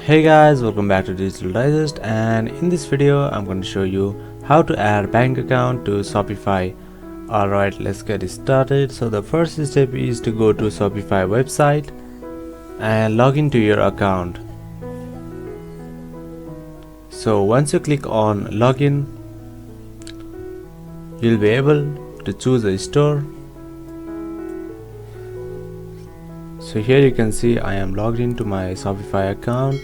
Hey guys, welcome back to Digital Digest, and in this video I'm going to show you how to add bank account to Shopify. Alright, let's get it started. So the first step is to go to Shopify website and log into your account. So once you click on login, you'll be able to choose a store. So here you can see I am logged into my Shopify account.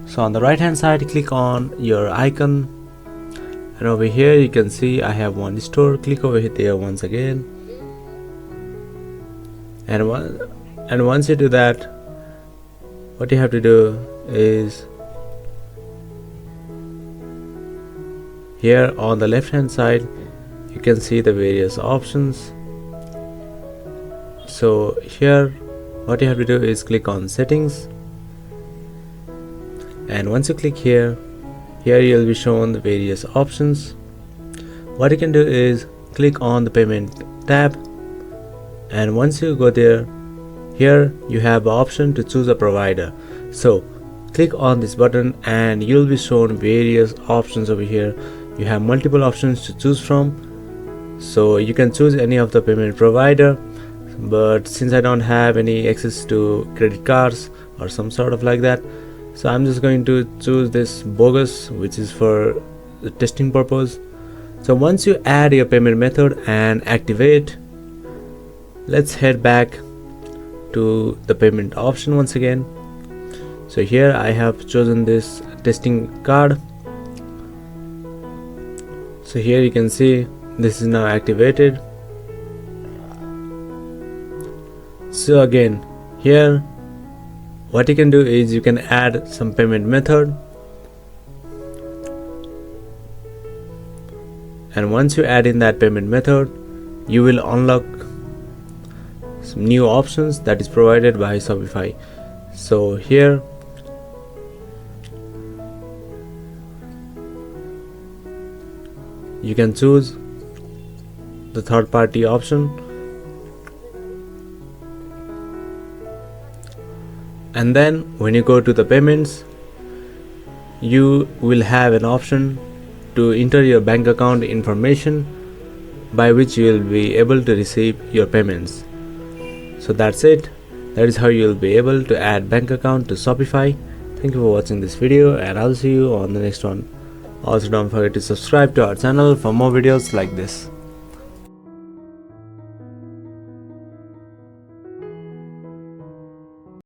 So on the right hand side, click on your icon, and over here you can see I have one store. Click over there once again, and once you do that, what you have to do is here on the left hand side you can see the various options. So here what you have to do is click on settings, and once you click here you'll be shown the various options. What you can do is click on the payment tab, and once you go there, here you have the option to choose a provider. So click on this button and you'll be shown various options over here. You have multiple options to choose from, so you can choose any of the payment provider, but since I don't have any access to credit cards or some sort of like that, so I'm just going to choose this bogus, which is for the testing purpose. So once you add your payment method and activate, let's head back to the payment option once again. So here I have chosen this testing card. So here you can see this is now activated. So again, here what you can do is you can add some payment method, and once you add in that payment method, you will unlock some new options that is provided by Shopify. So here you can choose the third party option, and then when you go to the payments, you will have an option to enter your bank account information by which you will be able to receive your payments. So that's it. That is how you will be able to add bank account to Shopify. Thank you for watching this video, and I'll see you on the next one. Also, don't forget to subscribe to our channel for more videos like this.